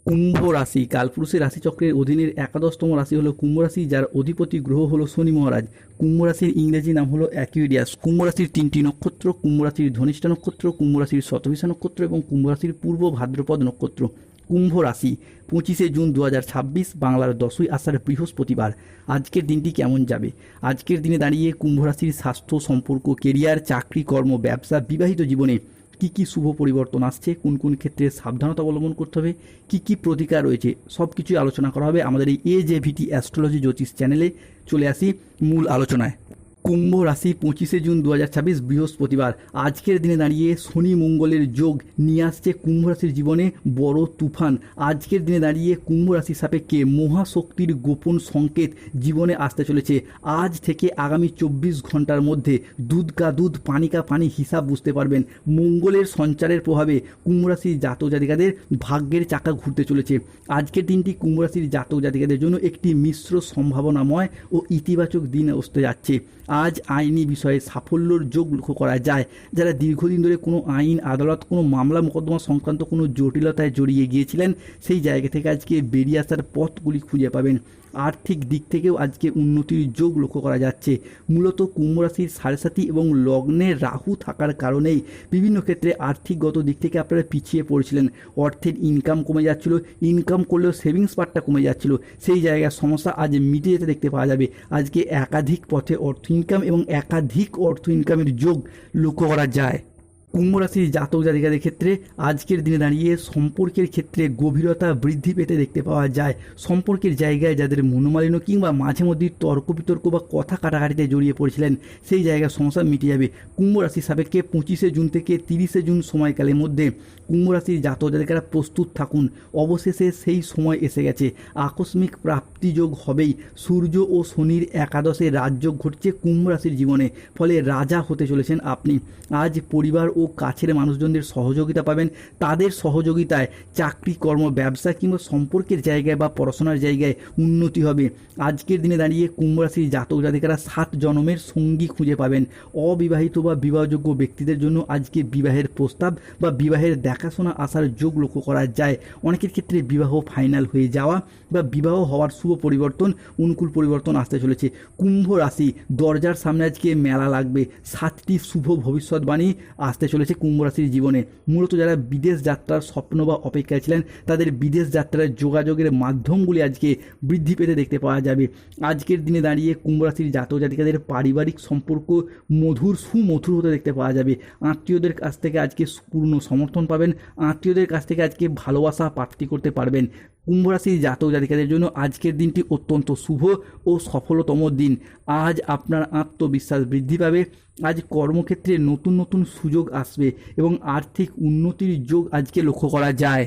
কুম্ভ রাশি কালপুরুষের রাশিচক্রের অধীনের একাদশতম রাশি হলো কুম্ভ রাশি, যার অধিপতি গ্রহ হলো শনি মহারাজ। কুম্ভ রাশির ইংরেজি নাম হলো অ্যাকুইরিয়াস। কুম্ভ রাশির তিনটি নক্ষত্র: কুম্ভ রাশির ধনিষ্ঠা নক্ষত্র, কুম্ভ রাশির শতভিষা নক্ষত্র এবং কুম্ভ রাশির পূর্ব ভাদ্রপদ নক্ষত্র। কুম্ভ রাশি 25শে জুন 2026, বাংলার 10ই আষাঢ়, বৃহস্পতিবার। আজকের দিনটি কেমন যাবে? আজকের দিনে দাঁড়িয়ে কুম্ভ রাশির স্বাস্থ্য, সম্পর্ক, কেরিয়ার, চাকরি, কর্ম, ব্যবসা, বিবাহিত জীবনে কি কি শুভ পরিবর্তন আসছে, কোন কোন ক্ষেত্রে সাবধানতা অবলম্বন করতে হবে, কি কি প্রতিকার রয়েছে, সব কিছুই আলোচনা করা হবে আমাদের এই AJVT অ্যাস্ট্রোলজি জ্যোতিষ চ্যানেলে। চলে আসি মূল আলোচনায়। কুম্ভ রাশি 25শে জুন 2026, বৃহস্পতিবার। আজকের দিনে দাঁড়িয়ে শনি মঙ্গলের যোগ নিয়ে আসছে কুম্ভ রাশির জীবনে বড় তুফান। আজকের দিনে দাঁড়িয়ে কুম্ভ রাশির সাপেক্ষে মহাশক্তির গোপন সংকেত জীবনে আসতে চলেছে। আজ থেকে আগামী 24 ঘন্টার মধ্যে দুধ কা দুধ, পানি কা পানি হিসাব বুঝতে পারবেন। মঙ্গলের সঞ্চারের প্রভাবে কুম্ভ রাশির জাতক জাতিকাদের ভাগ্যের চাকা ঘুরতে চলেছে। আজকের দিনটি কুম্ভ রাশির জাতক জাতিকাদের জন্য একটি মিশ্র সম্ভাবনাময় ও ইতিবাচক দিন আসতে যাচ্ছে। আজ আইনি বিষয়ে সাফল্যর যোগ লক্ষ্য করা যায়। যারা দীর্ঘদিন ধরে কোনো আইন, আদালত, কোনো মামলা মোকদ্দমা সংক্রান্ত কোনো জটিলতায় জড়িয়ে গিয়েছিলেন, সেই জায়গা থেকে আজকে বেরিয়ে আসার পথগুলি খুঁজে পাবেন। আর্থিক দিক থেকেও আজকে উন্নতির যোগ লক্ষ্য করা যাচ্ছে। মূলত কুম্ভ রাশির সাড়ে সাথী এবং লগ্নে রাহু থাকার কারণেই বিভিন্ন ক্ষেত্রে আর্থিকগত দিক থেকে আপনারা পিছিয়ে পড়েছিলেন। অর্থের ইনকাম কমে যাচ্ছিল, ইনকাম করলেও সেভিংস পার্টটা কমে যাচ্ছিল। সেই জায়গার সমস্যা আজ মিটে যেতে দেখতে পাওয়া যাবে। আজকে একাধিক পথে অর্থ ইনকাম এবং একাধিক অর্থ ইনকামের যোগ লক্ষ্য করা যায়। কুম্ভ রাশির জাতক জাতিকাদের ক্ষেত্রে আজকের দিনে দাঁড়িয়ে সম্পর্কের ক্ষেত্রে গভীরতা বৃদ্ধি পেতে দেখতে পাওয়া যায়। সম্পর্কের জায়গায় যাদের মনোমালিন্য কিংবা মাঝে মধ্যে তর্ক বিতর্ক বা কথা কাটাকাটিতে জড়িয়ে পড়েছিলেন, সেই জায়গার সমস্যা মিটে যাবে। কুম্ভ রাশির সাপেক্ষে 25শে জুন থেকে 30শে জুন সময়কালের মধ্যে কুম্ভ রাশির জাতক জাতিকারা প্রস্তুত থাকুন। অবশেষে সেই সময় এসে গেছে। আকস্মিক প্রাপ্তিযোগ হবেই। সূর্য ও শনির একাদশে রাজযোগ ঘটছে কুম্ভ রাশির জীবনে, ফলে রাজা হতে চলেছেন আপনি। আজ পরিবার ও কাছের মানুষজনদের সহযোগিতা পাবেন। তাদের সহযোগিতায় চাকরি, কর্ম, ব্যবসা কিংবা সম্পর্কের জায়গায় বা পড়াশোনার জায়গায় উন্নতি হবে। আজকের দিনে দাঁড়িয়ে কুম্ভ রাশির জাতক জাতিকারা 7 জন্মের সঙ্গী খুঁজে পাবেন। অবিবাহিত বা বিবাহযোগ্য ব্যক্তিদের জন্য আজকে বিবাহের প্রস্তাব বা বিবাহের দেখাশোনা আসার যোগ লক্ষ্য করা যায়। অনেকের ক্ষেত্রে বিবাহ ফাইনাল হয়ে যাওয়া বা বিবাহ হওয়ার শুভ পরিবর্তন, অনুকূল পরিবর্তন আসতে চলেছে। কুম্ভ রাশি দরজার সামনে আজকে মেলা লাগবে। 7টি শুভ ভবিষ্যৎবাণী আসতে চলেছে কুম্ভ রাশির জীবনে। মূলত যারা বিদেশ যাত্রার স্বপ্ন বা অপেক্ষায় ছিলেন, তাদের বিদেশ যাত্রার যোগাযোগের মাধ্যমগুলি আজকে বৃদ্ধি পেতে দেখতে পাওয়া যাবে। আজকের দিনে দাঁড়িয়ে কুম্ভ রাশির জাতক জাতিকাদের পারিবারিক সম্পর্ক সুমধুর হতে দেখতে পাওয়া যাবে। আত্মীয়দের কাছ থেকে আজকে পূর্ণ সমর্থন পাবেন। আত্মীয়দের কাছ থেকে আজকে ভালোবাসা প্রাপ্তি করতে পারবেন। কুম্ভ রাশির জাতক জাতিকাদের জন্য আজকের দিনটি অত্যন্ত শুভ ও সফলতম দিন। আজ আপনার আত্মবিশ্বাস বৃদ্ধি পাবে। আজ কর্মক্ষেত্রে নতুন নতুন সুযোগ আসবে এবং আর্থিক উন্নতির যোগ আজকে লক্ষ্য করা যায়।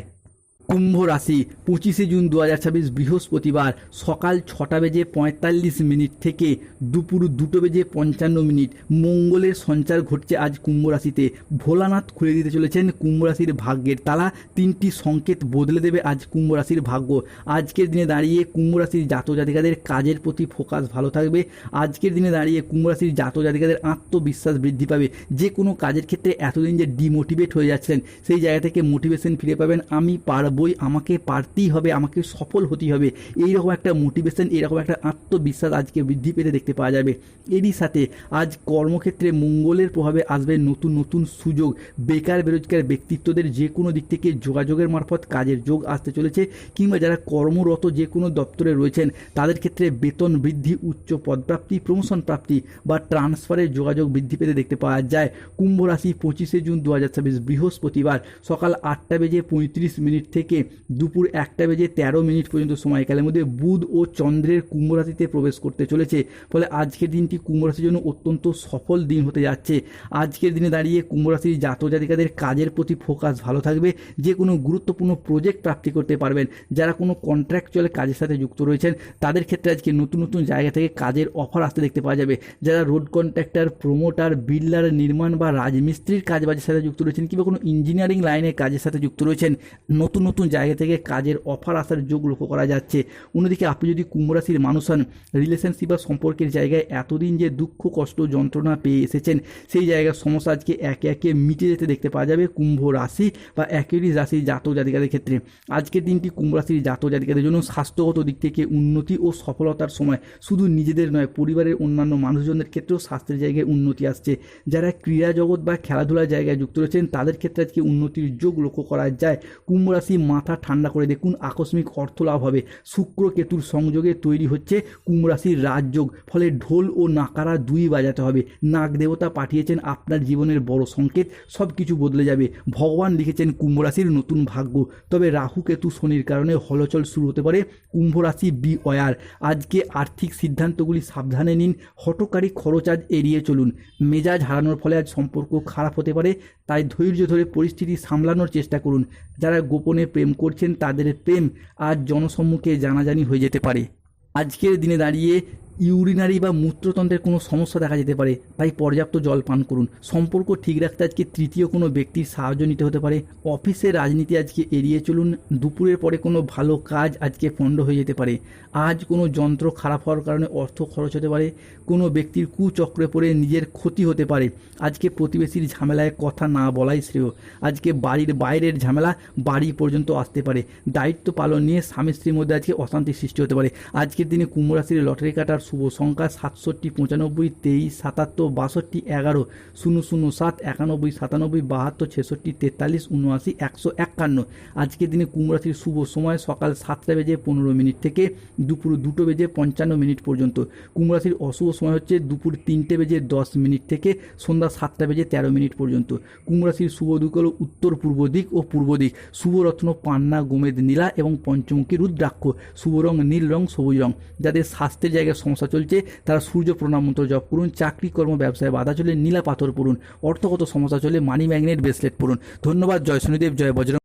কুম্ভ রাশি 25শে জুন 2026, বৃহস্পতিবার। সকাল 6:45 থেকে দুপুর 2:55 মঙ্গলের সঞ্চার ঘটছে আজ কুম্ভ রাশিতে। ভোলানাথ খুলে দিতে চলেছেন কুম্ভ রাশির ভাগ্যের তালা। 3টি সংকেত বদলে দেবে আজ কুম্ভ রাশির ভাগ্য। আজকের দিনে দাঁড়িয়ে কুম্ভ রাশির জাতক জাতিকাদের কাজের প্রতি ফোকাস ভালো থাকবে। আজকের দিনে দাঁড়িয়ে কুম্ভ রাশির জাতক জাতিকাদের আত্মবিশ্বাস বৃদ্ধি পাবে। যে কোনো কাজের ক্ষেত্রে এতদিন যে ডিমোটিভেট হয়ে যাচ্ছিলেন, সেই জায়গা থেকে মোটিভেশন ফিরে পাবেন। আমি পারবই, আমাকে পারতেই হবে, আমাকে সফল হতেই হবে, এইরকম একটা মোটিভেশন, এরকম একটা আত্মবিশ্বাস আজকে বৃদ্ধি পেতে দেখতে পাওয়া যাবে। এরই সাথে আজ কর্মক্ষেত্রে মঙ্গলের প্রভাবে আসবে নতুন নতুন সুযোগ। বেকার বেরোজগার ব্যক্তিত্বদের যে কোনো দিক থেকে যোগাযোগের মারফত কাজের যোগ আসতে চলেছে, কিংবা যারা কর্মরত যে কোনো দপ্তরে রয়েছেন, তাদের ক্ষেত্রে বেতন বৃদ্ধি, উচ্চ পদপ্রাপ্তি, প্রমোশন প্রাপ্তি বা ট্রান্সফারের যোগাযোগ বৃদ্ধি পেতে দেখতে পাওয়া যায়। কুম্ভ রাশি 25শে জুন 2026, বৃহস্পতিবার। সকাল 8:35 থেকে দুপুর 1:13 পর্যন্ত সময়কালের মধ্যে বুধ ও চন্দ্রের কুম্ভ রাশিতে প্রবেশ করতে চলেছে। ফলে আজকের দিনটি কুম্ভ রাশির জন্য অত্যন্ত সফল দিন হতে যাচ্ছে। আজকের দিনে দাঁড়িয়ে কুম্ভ রাশির জাতক জাতিকাদের কাজের প্রতি ফোকাস ভালো থাকবে। যে কোনো গুরুত্বপূর্ণ প্রজেক্ট প্রাপ্তি করতে পারবেন। যারা কোনো কন্ট্রাকচুয়াল কাজের সাথে যুক্ত রয়েছেন, তাদের ক্ষেত্রে আজকে নতুন নতুন জায়গা থেকে কাজের অফার আসতে দেখতে পাওয়া যাবে। যারা রোড কন্ট্রাক্টর, প্রমোটার, বিল্ডার, নির্মাণ বা রাজমিস্ত্রির কাজবাজের সাথে যুক্ত রয়েছেন, কিংবা কোনো ইঞ্জিনিয়ারিং লাইনের কাজের সাথে যুক্ত রয়েছেন, নতুন নতুন জায়গা থেকে কাজের অফার আসার যোগ লক্ষ্য করা যাচ্ছে। অন্যদিকে আপনি যদি কুম্ভ রাশির মানুষ হন, রিলেশনশিপ বা সম্পর্কের জায়গায় এতদিন যে দুঃখ কষ্ট যন্ত্রণা পেয়ে এসেছেন সেই জায়গার সমস্যা আজকে একে একে মিটে যেতে দেখতে পাওয়া যাবে কুম্ভ রাশি বা অ্যাকুয়ারিয়াস রাশির জাতক জাতিকাদের ক্ষেত্রে। আজকের দিনটি কুম্ভ রাশির জাতক জাতিকাদের জন্য স্বাস্থ্যগত দিক থেকে উন্নতি ও সফলতার সময়। শুধু নিজেদের নয়, পরিবারের অন্যান্য মানুষজনদের ক্ষেত্রেও স্বাস্থ্যের জায়গায় উন্নতি আসছে। যারা ক্রীড়া জগৎ বা খেলাধুলার জায়গায় যুক্ত রয়েছেন তাদের ক্ষেত্রে আজকে উন্নতির যোগ লক্ষ্য করা যায়। কুম্ভ রাশি মাথা ঠান্ডা করে দেখুন, আকস্মিক অর্থ লাভ হবে। শুক্র কেতুর সংযোগে তৈরি হচ্ছে কুম্ভ রাশির রাজযোগ, ফলে ঢোল ও নাকারা দুই বাজাতে হবে। নাগ দেবতা পাঠিয়েছেন আপনার জীবনের বড় সংকেত, সব কিছু বদলে যাবে। ভগবান লিখেছেন কুম্ভ রাশির নতুন ভাগ্য। তবে রাহু কেতু শনির কারণে হলচল শুরু হতে পারে। কুম্ভ রাশি বি অয়ার। আজকে আর্থিক সিদ্ধান্তগুলি সাবধানে নিন, হঠকারী খরচ আজ এড়িয়ে চলুন। মেজাজ হারানোর ফলে আজ সম্পর্ক খারাপ হতে পারে, তাই ধৈর্য ধরে পরিস্থিতি সামলানোর চেষ্টা করুন। যারা গোপনে প্রেম করছেন তাদের প্রেম আজ জনসম্মুখে জানাজানি হয়ে যেতে পারে। আজকের দিনে দাঁড়িয়ে ইউরিনারি বা মূত্রতন্ত্রের কোনো সমস্যা দেখা যেতে পারে, তাই পর্যাপ্ত জল পান করুন। সম্পর্ক ঠিক রাখতে আজকে তৃতীয় কোনো ব্যক্তির সাহায্য নিতে হতে পারে। অফিসের রাজনীতি আজকে এড়িয়ে চলুন। দুপুরের পরে কোনো ভালো কাজ আজকে পণ্ড হয়ে যেতে পারে। আজ কোনো যন্ত্র খারাপ হওয়ার কারণে অর্থ খরচ হতে পারে। কোনো ব্যক্তির কুচক্রে পড়ে নিজের ক্ষতি হতে পারে। আজকে প্রতিবেশীর ঝামেলায় কথা না বলাই শ্রেয়। আজকে বাড়ির বাইরের ঝামেলা বাড়ি পর্যন্ত আসতে পারে। দায়িত্ব পালন নিয়ে স্বামী স্ত্রীর মধ্যে আজকে অশান্তির সৃষ্টি হতে পারে। আজকের দিনে কুম্ভ রাশির লটারি কাটার শুভ সংখ্যা 67, 95, 23, 77, 62, 11, 007, 91, 97, 72, 66, 43, 79, 151। আজকের দিনে কুম্ভ রাশির শুভ সময় সকাল 7:15 থেকে দুপুর 2:55 পর্যন্ত। কুম্ভ রাশির অশুভ সময় হচ্ছে দুপুর 3:10 থেকে সন্ধ্যা 7:13 পর্যন্ত। কুম্ভ রাশির শুভ দিক হল উত্তর পূর্ব দিক ও পূর্ব দিক। শুভ রত্ন পান্না, গোমেদ, নীলা এবং পঞ্চমুখী রুদ্রাক্ষ। শুভ রং নীল রং, সবুজ রং। যাদের স্বাস্থ্যের জায়গায় সমস্যা চলছে তারা সূর্য প্রণাম মন্ত্র জপ করুন। চাকরি কর্ম ব্যবসায় বাধা চলে নীলা পাথর পড়ুন। অর্থগত সমস্যা চলে মানি ম্যাগনেট ব্রেসলেট পড়ুন। ধন্যবাদ। জয় শনিদেব, জয় বজরং।